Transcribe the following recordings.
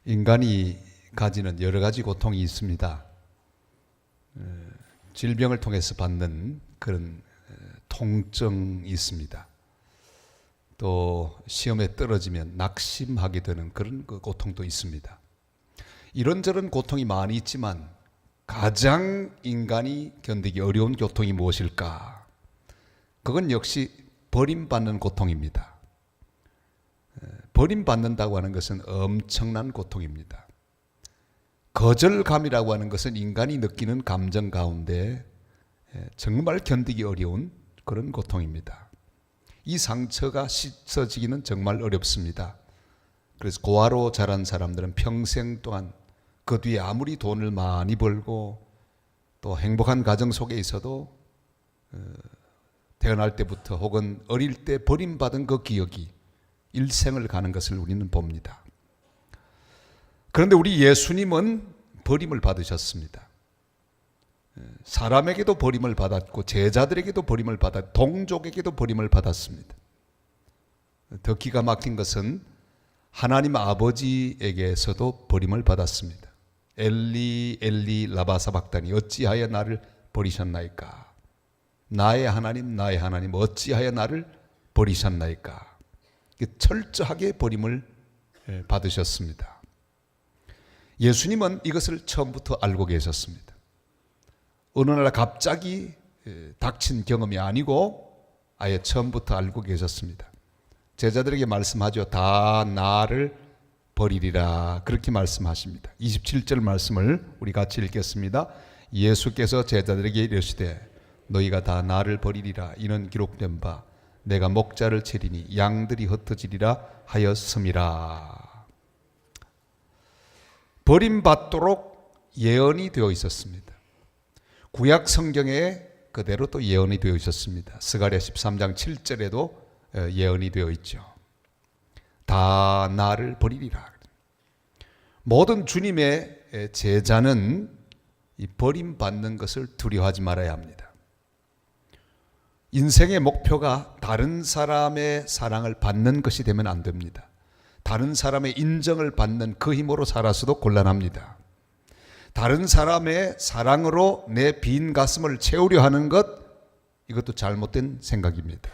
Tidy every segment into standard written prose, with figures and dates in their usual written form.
인간이 가지는 여러 가지 고통이 있습니다. 질병을 통해서 받는 그런 통증이 있습니다. 또 시험에 떨어지면 낙심하게 되는 그런 고통도 있습니다. 이런저런 고통이 많이 있지만 가장 인간이 견디기 어려운 고통이 무엇일까? 그건 역시 버림받는 고통입니다. 버림받는다고 하는 것은 엄청난 고통입니다. 거절감이라고 하는 것은 인간이 느끼는 감정 가운데 정말 견디기 어려운 그런 고통입니다. 이 상처가 씻어지기는 정말 어렵습니다. 그래서 고아로 자란 사람들은 평생 동안 그 뒤에 아무리 돈을 많이 벌고 또 행복한 가정 속에 있어도 태어날 때부터 혹은 어릴 때 버림받은 그 기억이 일생을 가는 것을 우리는 봅니다. 그런데 우리 예수님은 버림을 받으셨습니다. 사람에게도 버림을 받았고 제자들에게도 버림을 받았고 동족에게도 버림을 받았습니다. 더 기가 막힌 것은 하나님 아버지에게서도 버림을 받았습니다. 엘리 엘리 라마 사박다니 어찌하여 나를 버리셨나이까. 나의 하나님 어찌하여 나를 버리셨나이까. 철저하게 버림을 받으셨습니다. 예수님은 이것을 처음부터 알고 계셨습니다. 어느 날 갑자기 닥친 경험이 아니고 아예 처음부터 알고 계셨습니다. 제자들에게 말씀하죠. 다 나를 버리리라 그렇게 말씀하십니다. 27절 말씀을 우리 같이 읽겠습니다. 예수께서 제자들에게 이르시되 너희가 다 나를 버리리라 이는 기록된 바 내가 목자를 치리니 양들이 흩어지리라 하였음이라. 버림받도록 예언이 되어 있었습니다. 구약 성경에 그대로 또 예언이 되어 있었습니다. 스가랴 13장 7절에도 예언이 되어 있죠. 다 나를 버리리라. 모든 주님의 제자는 이 버림받는 것을 두려워하지 말아야 합니다. 인생의 목표가 다른 사람의 사랑을 받는 것이 되면 안 됩니다. 다른 사람의 인정을 받는 그 힘으로 살아서도 곤란합니다. 다른 사람의 사랑으로 내 빈 가슴을 채우려 하는 것, 이것도 잘못된 생각입니다.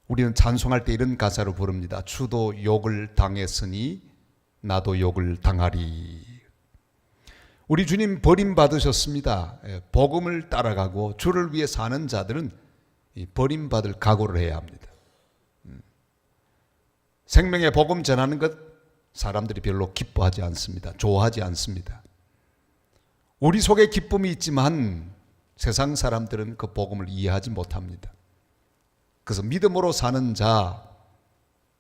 우리는 찬송할 때 이런 가사로 부릅니다. 주도 욕을 당했으니 나도 욕을 당하리. 우리 주님 버림받으셨습니다. 복음을 따라가고 주를 위해 사는 자들은 버림받을 각오를 해야 합니다. 생명의 복음 전하는 것 사람들이 별로 기뻐하지 않습니다. 좋아하지 않습니다. 우리 속에 기쁨이 있지만 세상 사람들은 그 복음을 이해하지 못합니다. 그래서 믿음으로 사는 자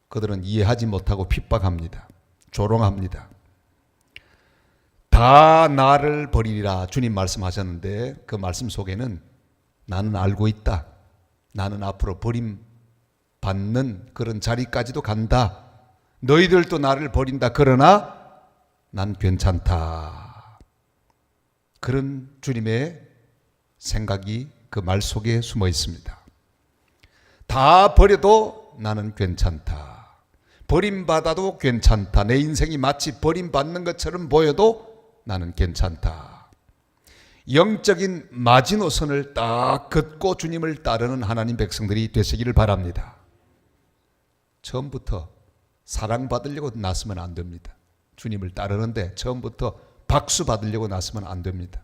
그들은 이해하지 못하고 핍박합니다. 조롱합니다. 다 나를 버리리라 주님 말씀하셨는데 그 말씀 속에는 나는 알고 있다. 나는 앞으로 버림받는 그런 자리까지도 간다. 너희들도 나를 버린다. 그러나 난 괜찮다. 그런 주님의 생각이 그 말 속에 숨어 있습니다. 다 버려도 나는 괜찮다. 버림받아도 괜찮다. 내 인생이 마치 버림받는 것처럼 보여도 나는 괜찮다. 영적인 마지노선을 딱 긋고 주님을 따르는 하나님 백성들이 되시기를 바랍니다. 처음부터 사랑받으려고 나서면 안 됩니다. 주님을 따르는데 처음부터 박수 받으려고 나서면 안 됩니다.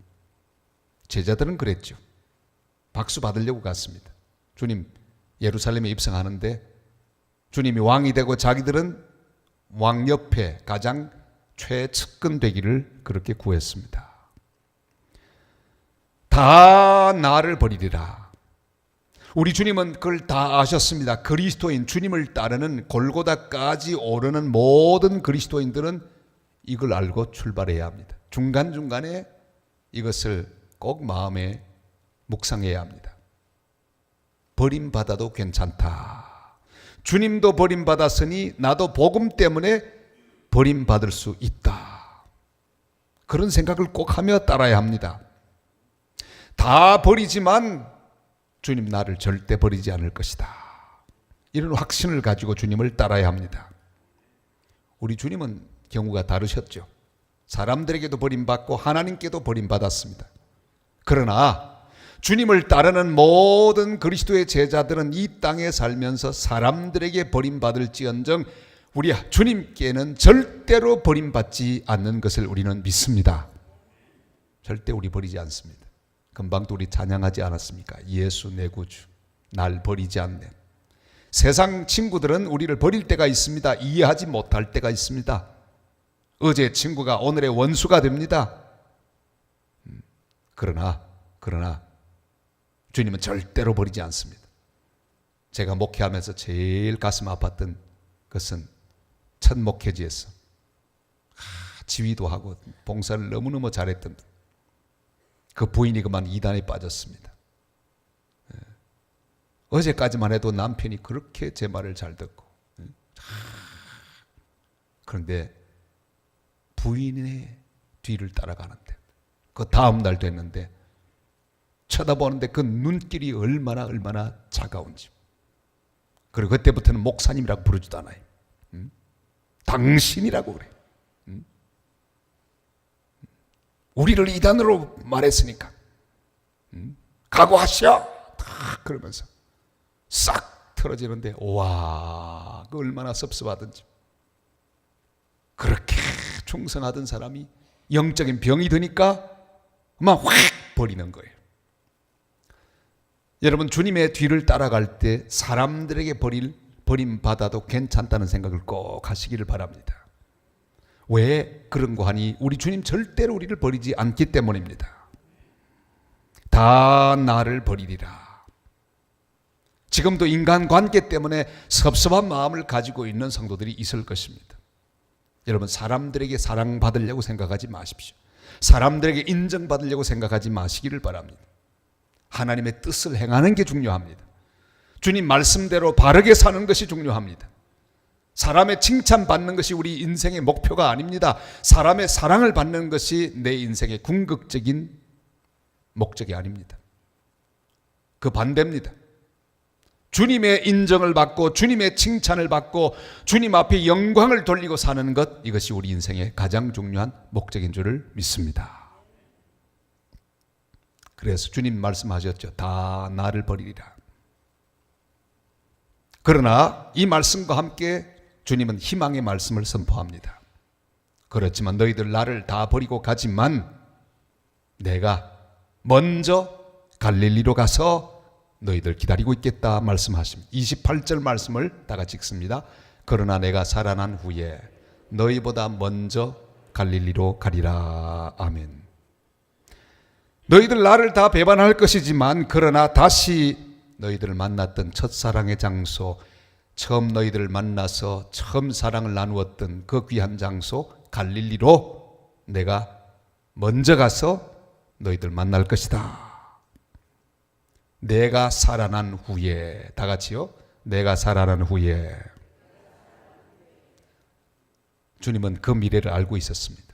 제자들은 그랬죠. 박수 받으려고 갔습니다. 주님 예루살렘에 입성하는데 주님이 왕이 되고 자기들은 왕 옆에 가장 최측근 되기를 그렇게 구했습니다. 다 나를 버리리라. 우리 주님은 그걸 다 아셨습니다. 그리스도인 주님을 따르는 골고다까지 오르는 모든 그리스도인들은 이걸 알고 출발해야 합니다. 중간중간에 이것을 꼭 마음에 묵상해야 합니다. 버림받아도 괜찮다. 주님도 버림받았으니 나도 복음 때문에 버림받을 수 있다. 그런 생각을 꼭 하며 따라야 합니다. 다 버리지만 주님 나를 절대 버리지 않을 것이다. 이런 확신을 가지고 주님을 따라야 합니다. 우리 주님은 경우가 다르셨죠. 사람들에게도 버림받고 하나님께도 버림받았습니다. 그러나 주님을 따르는 모든 그리스도의 제자들은 이 땅에 살면서 사람들에게 버림받을지언정 우리 주님께는 절대로 버림받지 않는 것을 우리는 믿습니다. 절대 우리 버리지 않습니다. 금방도 우리 찬양하지 않았습니까? 예수 내 구주, 날 버리지 않네. 세상 친구들은 우리를 버릴 때가 있습니다. 이해하지 못할 때가 있습니다. 어제의 친구가 오늘의 원수가 됩니다. 그러나 주님은 절대로 버리지 않습니다. 제가 목회하면서 제일 가슴 아팠던 것은 첫 목회지에서 지휘도 하고 봉사를 너무너무 잘했던 그 부인이 그만 이단에 빠졌습니다. 어제까지만 해도 남편이 그렇게 제 말을 잘 듣고, 그런데 부인의 뒤를 따라가는데 그 다음 날 됐는데 쳐다보는데 그 눈길이 얼마나 차가운지. 그리고 그때부터는 목사님이라고 부르지도 않아요. 당신이라고 그래. 우리를 이단으로 말했으니까 각오하시오. 그러면서 싹 틀어지는데 와, 그 얼마나 섭섭하든지. 그렇게 충성하던 사람이 영적인 병이 드니까 막 확 버리는 거예요. 여러분, 주님의 뒤를 따라갈 때 사람들에게 버림받아도 괜찮다는 생각을 꼭 하시기를 바랍니다. 왜 그런 거 하니? 우리 주님 절대로 우리를 버리지 않기 때문입니다. 다 나를 버리리라. 지금도 인간관계 때문에 섭섭한 마음을 가지고 있는 성도들이 있을 것입니다. 여러분, 사람들에게 사랑받으려고 생각하지 마십시오. 사람들에게 인정받으려고 생각하지 마시기를 바랍니다. 하나님의 뜻을 행하는 게 중요합니다. 주님 말씀대로 바르게 사는 것이 중요합니다. 사람의 칭찬받는 것이 우리 인생의 목표가 아닙니다. 사람의 사랑을 받는 것이 내 인생의 궁극적인 목적이 아닙니다. 그 반대입니다. 주님의 인정을 받고 주님의 칭찬을 받고 주님 앞에 영광을 돌리고 사는 것, 이것이 우리 인생의 가장 중요한 목적인 줄을 믿습니다. 그래서 주님 말씀하셨죠. 다 나를 버리리라. 그러나 이 말씀과 함께 주님은 희망의 말씀을 선포합니다. 그렇지만 너희들 나를 다 버리고 가지만 내가 먼저 갈릴리로 가서 너희들 기다리고 있겠다 말씀하십니다. 28절 말씀을 다 같이 읽습니다. 그러나 내가 살아난 후에 너희보다 먼저 갈릴리로 가리라. 아멘. 너희들 나를 다 배반할 것이지만 그러나 다시 너희들을 만났던 첫사랑의 장소, 처음 너희들을 만나서 처음 사랑을 나누었던 그 귀한 장소 갈릴리로 내가 먼저 가서 너희들 만날 것이다. 내가 살아난 후에, 다 같이요. 내가 살아난 후에. 주님은 그 미래를 알고 있었습니다.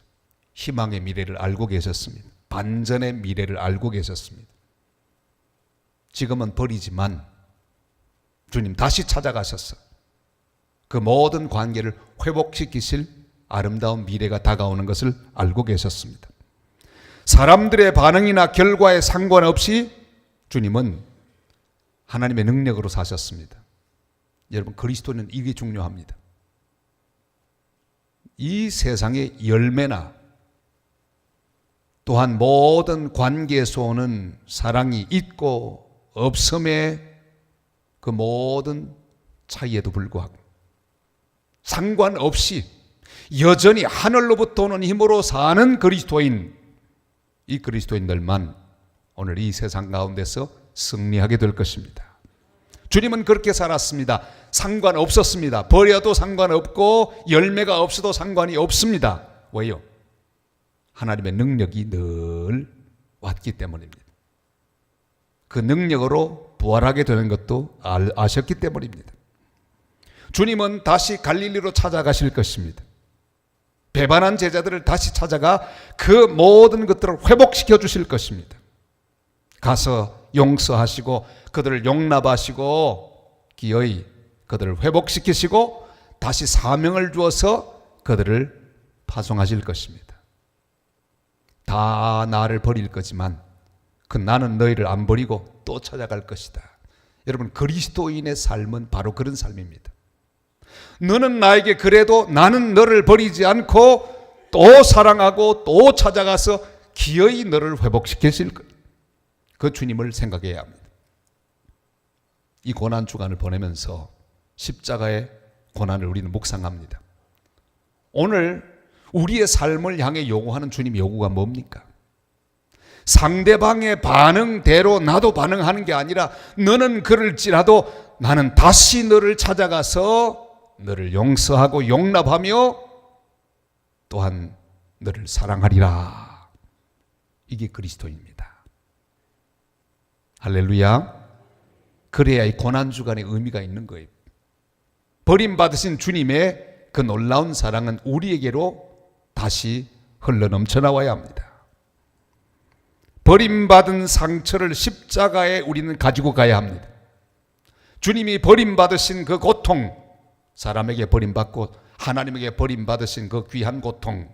희망의 미래를 알고 계셨습니다. 반전의 미래를 알고 계셨습니다. 지금은 버리지만 주님 다시 찾아가셔서 그 모든 관계를 회복시키실 아름다운 미래가 다가오는 것을 알고 계셨습니다. 사람들의 반응이나 결과에 상관없이 주님은 하나님의 능력으로 사셨습니다. 여러분, 그리스도는 이게 중요합니다. 이 세상의 열매나 또한 모든 관계에서 오는 사랑이 있고 없음의 그 모든 차이에도 불구하고 상관없이 여전히 하늘로부터 오는 힘으로 사는 그리스도인, 이 그리스도인들만 오늘 이 세상 가운데서 승리하게 될 것입니다. 주님은 그렇게 살았습니다. 상관없었습니다. 버려도 상관없고 열매가 없어도 상관이 없습니다. 왜요? 하나님의 능력이 늘 왔기 때문입니다. 그 능력으로 부활하게 되는 것도 아셨기 때문입니다. 주님은 다시 갈릴리로 찾아가실 것입니다. 배반한 제자들을 다시 찾아가 그 모든 것들을 회복시켜 주실 것입니다. 가서 용서하시고 그들을 용납하시고 기어이 그들을 회복시키시고 다시 사명을 주어서 그들을 파송하실 것입니다. 다 나를 버릴 거지만 그 나는 너희를 안 버리고 또 찾아갈 것이다. 여러분, 그리스도인의 삶은 바로 그런 삶입니다. 너는 나에게 그래도 나는 너를 버리지 않고 또 사랑하고 또 찾아가서 기어이 너를 회복시키실 그 주님을 생각해야 합니다. 이 고난 주간을 보내면서 십자가의 고난을 우리는 묵상합니다. 오늘 우리의 삶을 향해 요구하는 주님의 요구가 뭡니까? 상대방의 반응대로 나도 반응하는 게 아니라 너는 그럴지라도 나는 다시 너를 찾아가서 너를 용서하고 용납하며 또한 너를 사랑하리라. 이게 그리스도입니다. 할렐루야. 그래야 이 고난주간의 의미가 있는 거예요. 버림받으신 주님의 그 놀라운 사랑은 우리에게로 다시 흘러넘쳐 나와야 합니다. 버림받은 상처를 십자가에 우리는 가지고 가야 합니다. 주님이 버림받으신 그 고통, 사람에게 버림받고 하나님에게 버림받으신 그 귀한 고통,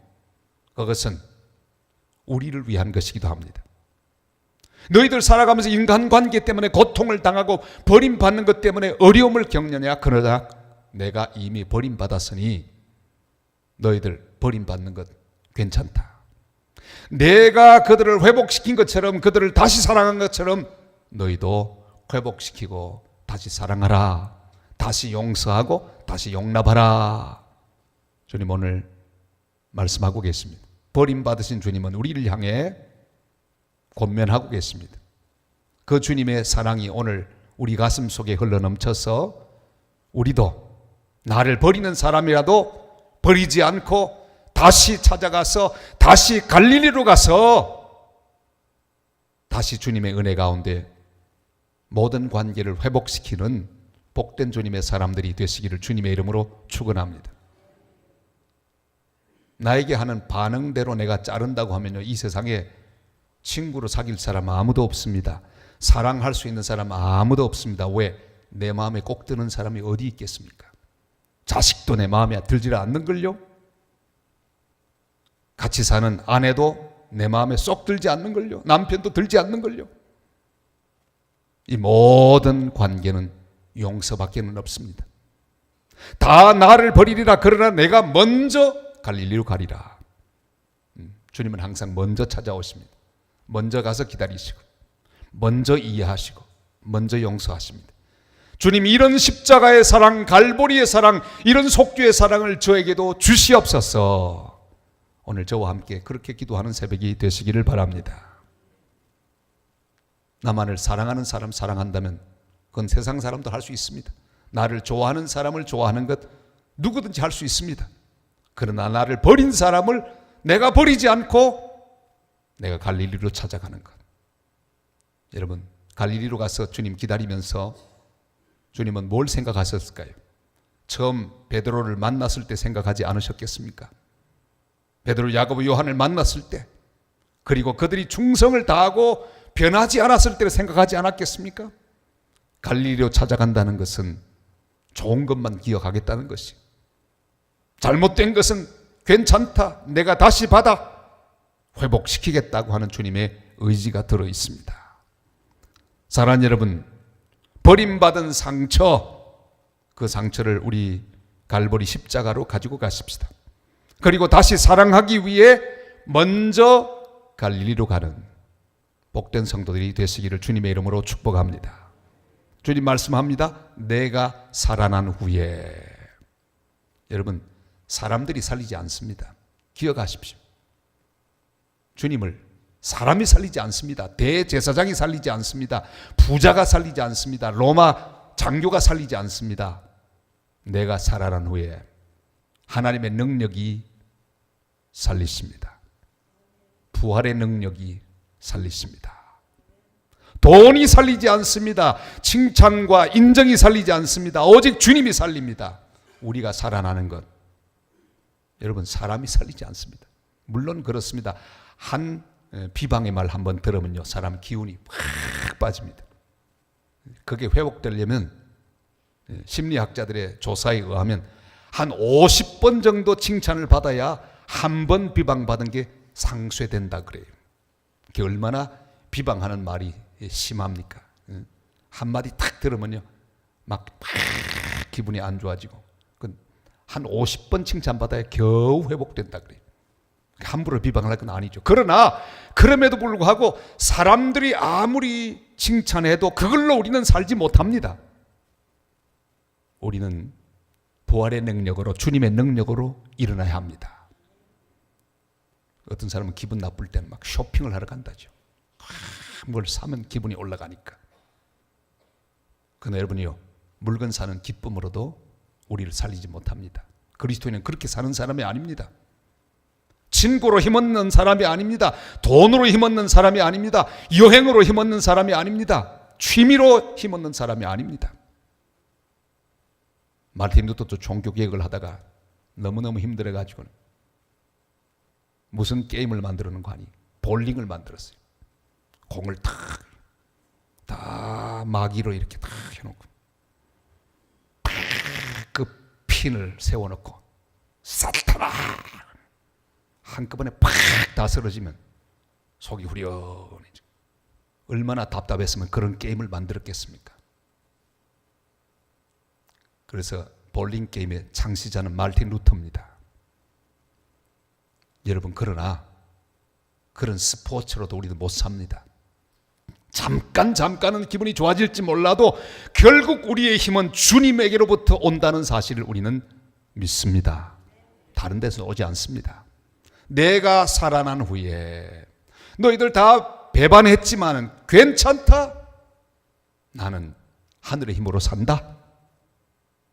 그것은 우리를 위한 것이기도 합니다. 너희들 살아가면서 인간관계 때문에 고통을 당하고 버림받는 것 때문에 어려움을 겪느냐? 그러나 내가 이미 버림받았으니 너희들 버림받는 것 괜찮다. 내가 그들을 회복시킨 것처럼, 그들을 다시 사랑한 것처럼 너희도 회복시키고 다시 사랑하라. 다시 용서하고 다시 용납하라. 주님 오늘 말씀하고 계십니다. 버림받으신 주님은 우리를 향해 권면하고 계십니다. 그 주님의 사랑이 오늘 우리 가슴 속에 흘러넘쳐서 우리도 나를 버리는 사람이라도 버리지 않고 다시 찾아가서 다시 갈릴리로 가서 다시 주님의 은혜 가운데 모든 관계를 회복시키는 복된 주님의 사람들이 되시기를 주님의 이름으로 축원합니다. 나에게 하는 반응대로 내가 자른다고 하면요, 이 세상에 친구로 사귈 사람 아무도 없습니다. 사랑할 수 있는 사람 아무도 없습니다. 왜? 내 마음에 꼭 드는 사람이 어디 있겠습니까? 자식도 내 마음에 들지 않는걸요? 같이 사는 아내도 내 마음에 쏙 들지 않는걸요? 남편도 들지 않는걸요? 이 모든 관계는 용서밖에는 없습니다. 다 나를 버리리라. 그러나 내가 먼저 갈릴리로 가리라. 주님은 항상 먼저 찾아오십니다. 먼저 가서 기다리시고 먼저 이해하시고 먼저 용서하십니다. 주님이 이런 십자가의 사랑, 갈보리의 사랑, 이런 속죄의 사랑을 저에게도 주시옵소서. 오늘 저와 함께 그렇게 기도하는 새벽이 되시기를 바랍니다. 나만을 사랑하는 사람 사랑한다면 그건 세상 사람도 할 수 있습니다. 나를 좋아하는 사람을 좋아하는 것 누구든지 할 수 있습니다. 그러나 나를 버린 사람을 내가 버리지 않고 내가 갈릴리로 찾아가는 것. 여러분, 갈릴리로 가서 주님 기다리면서 주님은 뭘 생각하셨을까요? 처음 베드로를 만났을 때 생각하지 않으셨겠습니까? 베드로, 야고보, 요한을 만났을 때, 그리고 그들이 충성을 다하고 변하지 않았을 때를 생각하지 않았겠습니까? 갈릴리로 찾아간다는 것은 좋은 것만 기억하겠다는 것이, 잘못된 것은 괜찮다, 내가 다시 받아 회복시키겠다고 하는 주님의 의지가 들어 있습니다. 사랑하는 여러분, 버림받은 상처, 그 상처를 우리 갈보리 십자가로 가지고 가십시다. 그리고 다시 사랑하기 위해 먼저 갈릴리로 가는 복된 성도들이 되시기를 주님의 이름으로 축복합니다. 주님 말씀합니다. 내가 살아난 후에. 여러분, 사람들이 살리지 않습니다. 기억하십시오. 주님을 사람이 살리지 않습니다. 대제사장이 살리지 않습니다. 부자가 살리지 않습니다. 로마 장교가 살리지 않습니다. 내가 살아난 후에 하나님의 능력이 살리십니다. 부활의 능력이 살리십니다. 돈이 살리지 않습니다. 칭찬과 인정이 살리지 않습니다. 오직 주님이 살립니다. 우리가 살아나는 것, 여러분, 사람이 살리지 않습니다. 물론 그렇습니다. 한 비방의 말 한번 들으면요, 사람 기운이 확 빠집니다. 그게 회복되려면 심리학자들의 조사에 의하면 한 50번 정도 칭찬을 받아야 한 번 비방받은 게 상쇄된다 그래요. 그게 얼마나 비방하는 말이 심합니까? 한마디 탁 들으면요 막 기분이 안 좋아지고 한 50번 칭찬받아야 겨우 회복된다 그래요. 함부로 비방할 건 아니죠. 그러나 그럼에도 불구하고 사람들이 아무리 칭찬해도 그걸로 우리는 살지 못합니다. 우리는 부활의 능력으로, 주님의 능력으로 일어나야 합니다. 어떤 사람은 기분 나쁠 때는 막 쇼핑을 하러 간다죠. 뭘 사면 기분이 올라가니까. 그러나 여러분이요, 물건 사는 기쁨으로도 우리를 살리지 못합니다. 그리스도인은 그렇게 사는 사람이 아닙니다. 친구로 힘없는 사람이 아닙니다. 돈으로 힘없는 사람이 아닙니다. 여행으로 힘없는 사람이 아닙니다. 취미로 힘없는 사람이 아닙니다. 마르틴 루터도 종교개혁을 하다가 너무너무 힘들어가지고 무슨 게임을 만들었는 거 아니? 볼링을 만들었어요. 공을 다 마기로 이렇게 다 해놓고 그 핀을 세워놓고 사타나 한꺼번에 팍 다 쓰러지면 속이 후련해져. 얼마나 답답했으면 그런 게임을 만들었겠습니까? 그래서 볼링 게임의 창시자는 마르틴 루터입니다. 여러분, 그러나 그런 스포츠로도 우리도 못 삽니다. 잠깐은 기분이 좋아질지 몰라도 결국 우리의 힘은 주님에게로부터 온다는 사실을 우리는 믿습니다. 다른 데서 오지 않습니다. 내가 살아난 후에 너희들 다 배반했지만 괜찮다. 나는 하늘의 힘으로 산다.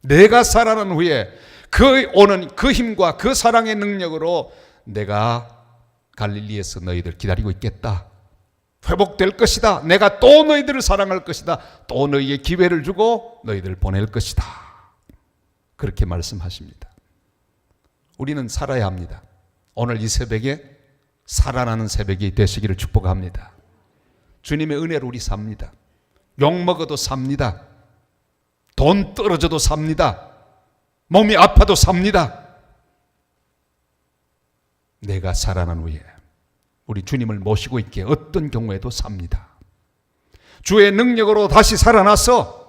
내가 살아난 후에 그 오는 그 힘과 그 사랑의 능력으로 내가 갈릴리에서 너희들 기다리고 있겠다. 회복될 것이다. 내가 또 너희들을 사랑할 것이다. 또 너희에게 기회를 주고 너희들을 보낼 것이다. 그렇게 말씀하십니다. 우리는 살아야 합니다. 오늘 이 새벽에 살아나는 새벽이 되시기를 축복합니다. 주님의 은혜로 우리 삽니다. 욕먹어도 삽니다. 돈 떨어져도 삽니다. 몸이 아파도 삽니다. 내가 살아난 후에 우리 주님을 모시고 있기에 어떤 경우에도 삽니다. 주의 능력으로 다시 살아나서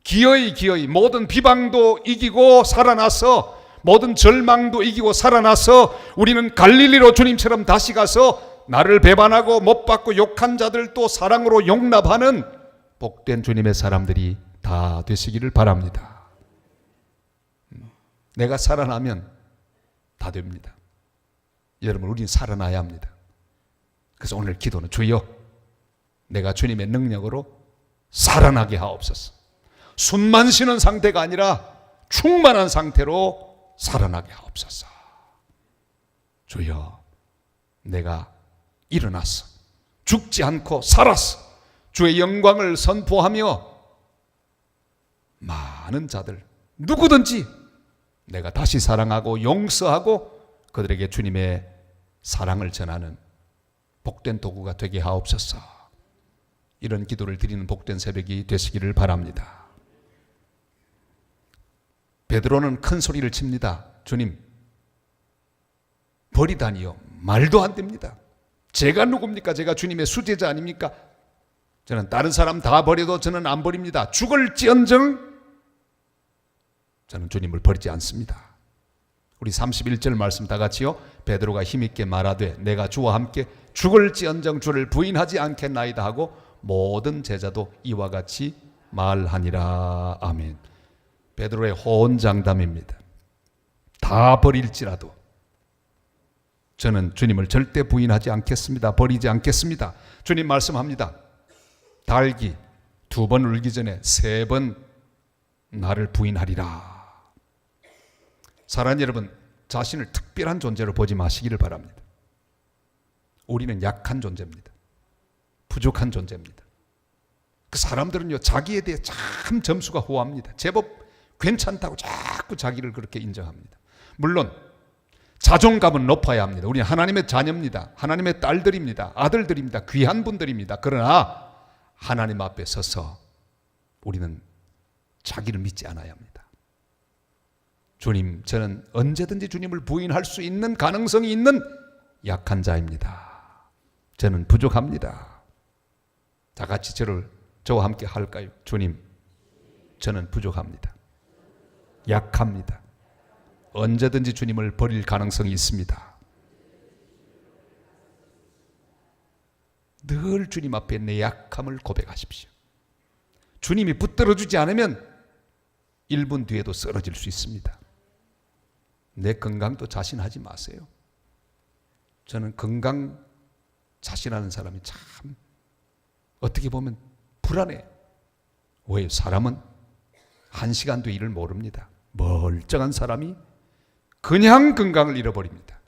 기어이 모든 비방도 이기고 살아나서 모든 절망도 이기고 살아나서 우리는 갈릴리로 주님처럼 다시 가서 나를 배반하고 못 받고 욕한 자들도 사랑으로 용납하는 복된 주님의 사람들이 다 되시기를 바랍니다. 내가 살아나면 다 됩니다. 여러분, 우리는 살아나야 합니다. 그래서 오늘 기도는 주여, 내가 주님의 능력으로 살아나게 하옵소서. 숨만 쉬는 상태가 아니라 충만한 상태로 살아나게 하옵소서. 주여, 내가 일어났어. 죽지 않고 살았어. 주의 영광을 선포하며 많은 자들 누구든지 내가 다시 사랑하고 용서하고 그들에게 주님의 사랑을 전하는 복된 도구가 되게 하옵소서. 이런 기도를 드리는 복된 새벽이 되시기를 바랍니다. 베드로는 큰 소리를 칩니다. 주님, 버리다니요. 말도 안 됩니다. 제가 누굽니까? 제가 주님의 수제자 아닙니까? 저는 다른 사람 다 버려도 저는 안 버립니다. 죽을지언정 저는 주님을 버리지 않습니다. 우리 31절 말씀 다 같이요. 베드로가 힘있게 말하되 내가 주와 함께 죽을지언정 주를 부인하지 않겠나이다 하고 모든 제자도 이와 같이 말하니라. 아멘. 베드로의 호언장담입니다. 다 버릴지라도 저는 주님을 절대 부인하지 않겠습니다. 버리지 않겠습니다. 주님 말씀합니다. 닭이 2번 울기 전에 3번 나를 부인하리라. 사랑하는 여러분, 자신을 특별한 존재로 보지 마시기를 바랍니다. 우리는 약한 존재입니다. 부족한 존재입니다. 그 사람들은요, 자기에 대해 참 점수가 호합니다. 제법 괜찮다고 자꾸 자기를 그렇게 인정합니다. 물론 자존감은 높아야 합니다. 우리는 하나님의 자녀입니다. 하나님의 딸들입니다. 아들들입니다. 귀한 분들입니다. 그러나 하나님 앞에 서서 우리는 자기를 믿지 않아야 합니다. 주님, 저는 언제든지 주님을 부인할 수 있는 가능성이 있는 약한 자입니다. 저는 부족합니다. 다 같이 저와 함께 할까요? 주님, 저는 부족합니다. 약합니다. 언제든지 주님을 버릴 가능성이 있습니다. 늘 주님 앞에 내 약함을 고백하십시오. 주님이 붙들어주지 않으면 1분 뒤에도 쓰러질 수 있습니다. 내 건강도 자신하지 마세요. 저는 건강 자신하는 사람이 참 어떻게 보면 불안해. 왜? 사람은 1시간도 일을 모릅니다. 멀쩡한 사람이 그냥 건강을 잃어버립니다.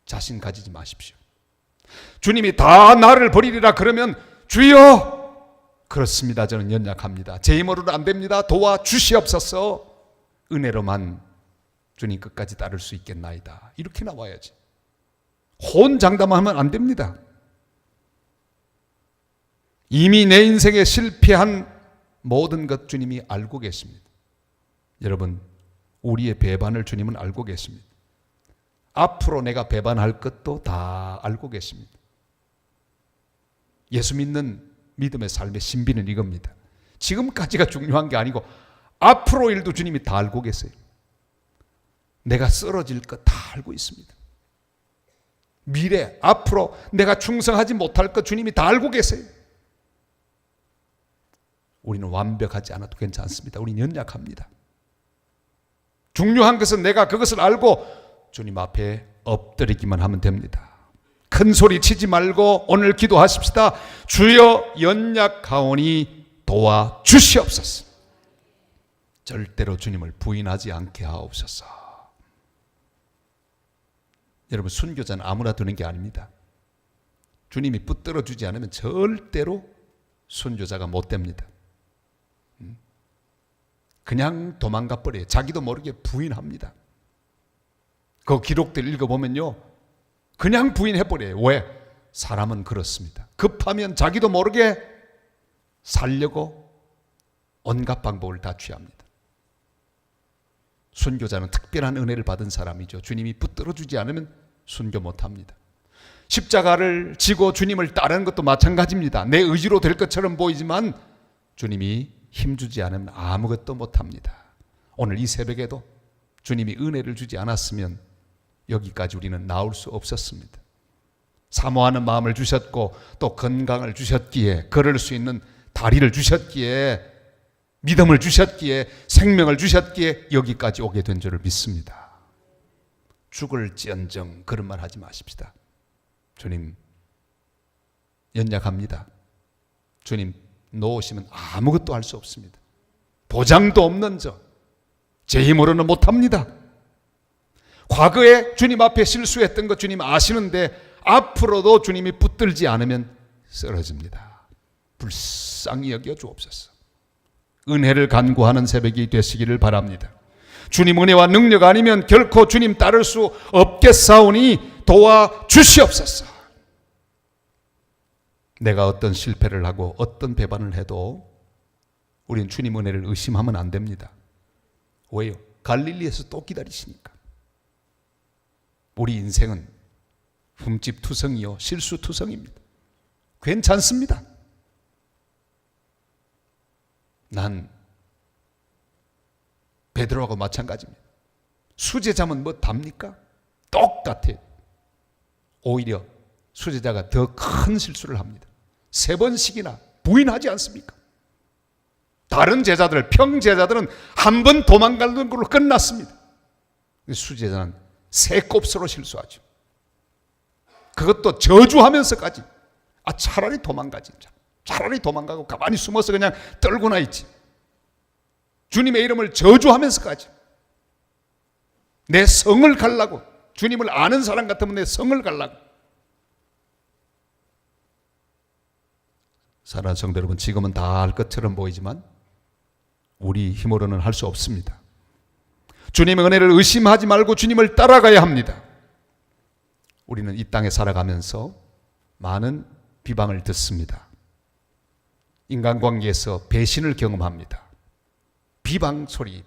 자신 가지지 마십시오. 주님이 다 나를 버리리라 그러면 주여, 그렇습니다. 저는 연약합니다. 제 힘으로는 안 됩니다. 도와주시옵소서. 은혜로만 주님 끝까지 따를 수 있겠나이다. 이렇게 나와야지. 혼장담하면 안 됩니다. 이미 내 인생에 실패한 모든 것 주님이 알고 계십니다. 여러분, 우리의 배반을 주님은 알고 계십니다. 앞으로 내가 배반할 것도 다 알고 계십니다. 예수 믿는 믿음의 삶의 신비는 이겁니다. 지금까지가 중요한 게 아니고 앞으로 일도 주님이 다 알고 계세요. 내가 쓰러질 것 다 알고 있습니다. 미래, 앞으로 내가 충성하지 못할 것 주님이 다 알고 계세요. 우리는 완벽하지 않아도 괜찮습니다. 우리는 연약합니다. 중요한 것은 내가 그것을 알고 주님 앞에 엎드리기만 하면 됩니다. 큰 소리 치지 말고 오늘 기도하십시다. 주여, 연약하오니 도와주시옵소서. 절대로 주님을 부인하지 않게 하옵소서. 여러분, 순교자는 아무나 두는 게 아닙니다. 주님이 붙들어 주지 않으면 절대로 순교자가 못 됩니다. 그냥 도망가 버려요. 자기도 모르게 부인합니다. 그 기록들 읽어보면요, 그냥 부인해버려요. 왜? 사람은 그렇습니다. 급하면 자기도 모르게 살려고 온갖 방법을 다 취합니다. 순교자는 특별한 은혜를 받은 사람이죠. 주님이 붙들어 주지 않으면 순교 못합니다. 십자가를 지고 주님을 따르는 것도 마찬가지입니다. 내 의지로 될 것처럼 보이지만 주님이 힘주지 않으면 아무것도 못합니다. 오늘 이 새벽에도 주님이 은혜를 주지 않았으면 여기까지 우리는 나올 수 없었습니다. 사모하는 마음을 주셨고 또 건강을 주셨기에, 걸을 수 있는 다리를 주셨기에, 믿음을 주셨기에, 생명을 주셨기에 여기까지 오게 된 줄을 믿습니다. 죽을지언정 그런 말 하지 마십시다. 주님, 연약합니다. 주님, 놓으시면 아무것도 할 수 없습니다. 보장도 없는 제 힘으로는 못합니다. 과거에 주님 앞에 실수했던 것 주님 아시는데 앞으로도 주님이 붙들지 않으면 쓰러집니다. 불쌍히 여겨 주옵소서. 은혜를 간구하는 새벽이 되시기를 바랍니다. 주님 은혜와 능력 아니면 결코 주님 따를 수 없겠사오니 도와주시옵소서. 내가 어떤 실패를 하고 어떤 배반을 해도 우리는 주님 은혜를 의심하면 안 됩니다. 왜요? 갈릴리에서 또 기다리시니까. 우리 인생은 흠집투성이요 실수투성입니다. 괜찮습니다. 난 베드로하고 마찬가지입니다. 수제자면 뭐 답니까? 똑같아요. 오히려 수제자가 더 큰 실수를 합니다. 3번씩이나 부인하지 않습니까? 다른 제자들, 평제자들은 한 번 도망가는 걸로 끝났습니다. 수제자는 3곱수로 실수하죠. 그것도 저주하면서까지 차라리 도망가지. 차라리 도망가고 가만히 숨어서 그냥 떨고나 있지. 주님의 이름을 저주하면서까지 내 성을 갈라고, 주님을 아는 사람 같으면 내 성을 갈라고. 사랑하는 성도 여러분, 지금은 다 할 것처럼 보이지만 우리 힘으로는 할 수 없습니다. 주님의 은혜를 의심하지 말고 주님을 따라가야 합니다. 우리는 이 땅에 살아가면서 많은 비방을 듣습니다. 인간관계에서 배신을 경험합니다. 비방 소리,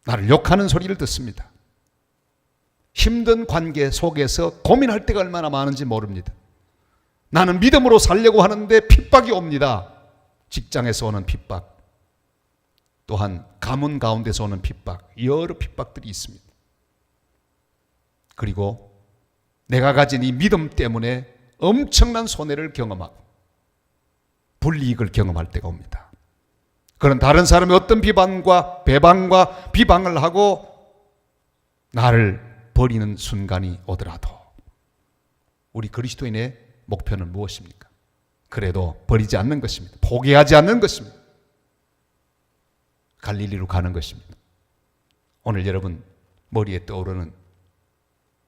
나를 욕하는 소리를 듣습니다. 힘든 관계 속에서 고민할 때가 얼마나 많은지 모릅니다. 나는 믿음으로 살려고 하는데 핍박이 옵니다. 직장에서 오는 핍박, 또한 가문 가운데서 오는 핍박, 여러 핍박들이 있습니다. 그리고 내가 가진 이 믿음 때문에 엄청난 손해를 경험하고 불이익을 경험할 때가 옵니다. 그런 다른 사람의 어떤 비방과 배반과 비방을 하고 나를 버리는 순간이 오더라도 우리 그리스도인의 목표는 무엇입니까? 그래도 버리지 않는 것입니다. 포기하지 않는 것입니다. 갈릴리로 가는 것입니다. 오늘 여러분 머리에 떠오르는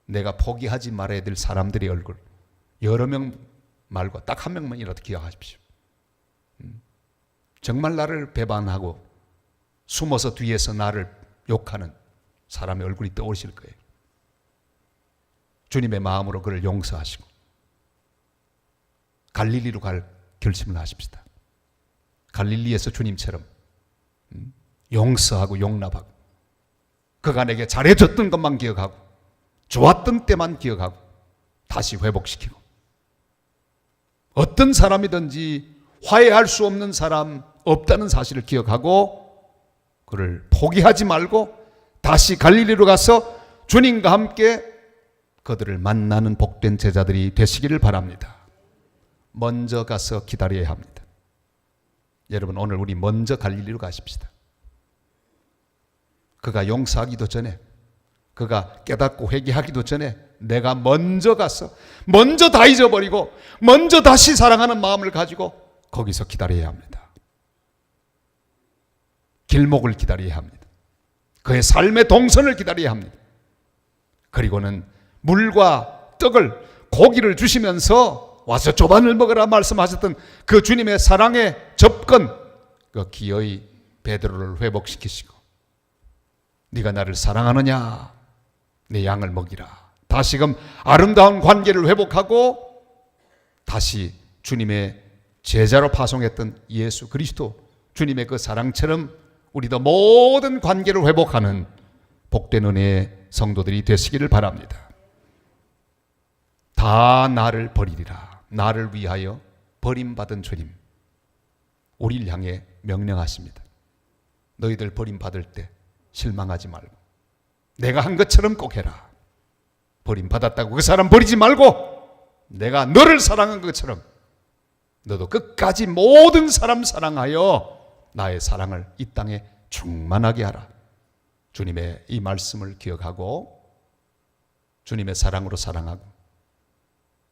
내가 포기하지 말아야 될 사람들의 얼굴, 여러 명 말고 딱 한 명만이라도 기억하십시오. 정말 나를 배반하고 숨어서 뒤에서 나를 욕하는 사람의 얼굴이 떠오르실 거예요. 주님의 마음으로 그를 용서하시고 갈릴리로 갈 결심을 하십시다. 갈릴리에서 주님처럼 용서하고 용납하고 그가 내게 잘해줬던 것만 기억하고 좋았던 때만 기억하고 다시 회복시키고 어떤 사람이든지 화해할 수 없는 사람 없다는 사실을 기억하고 그를 포기하지 말고 다시 갈릴리로 가서 주님과 함께 그들을 만나는 복된 제자들이 되시기를 바랍니다. 먼저 가서 기다려야 합니다. 여러분 오늘 우리 먼저 갈릴리로 가십시다. 그가 용서하기도 전에 그가 깨닫고 회개하기도 전에 내가 먼저 가서 먼저 다 잊어버리고 먼저 다시 사랑하는 마음을 가지고 거기서 기다려야 합니다. 길목을 기다려야 합니다. 그의 삶의 동선을 기다려야 합니다. 그리고는 물과 떡을 고기를 주시면서 와서 조반을 먹으라 말씀하셨던 그 주님의 사랑의 접근, 그 기어이 베드로를 회복시키시고 네가 나를 사랑하느냐? 내 양을 먹이라. 다시금 아름다운 관계를 회복하고 다시 주님의 제자로 파송했던 예수 그리스도 주님의 그 사랑처럼 우리도 모든 관계를 회복하는 복된 은혜의 성도들이 되시기를 바랍니다. 다 나를 버리리라. 나를 위하여 버림받은 주님, 우리를 향해 명령하십니다. 너희들 버림받을 때 실망하지 말고 내가 한 것처럼 꼭 해라. 버림받았다고 그 사람 버리지 말고 내가 너를 사랑한 것처럼 너도 끝까지 모든 사람 사랑하여 나의 사랑을 이 땅에 충만하게 하라. 주님의 이 말씀을 기억하고 주님의 사랑으로 사랑하고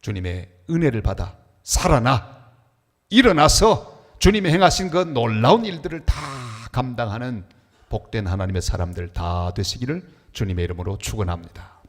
주님의 은혜를 받아 살아나 일어나서 주님이 행하신 그 놀라운 일들을 다 감당하는 복된 하나님의 사람들 다 되시기를 주님의 이름으로 축원합니다.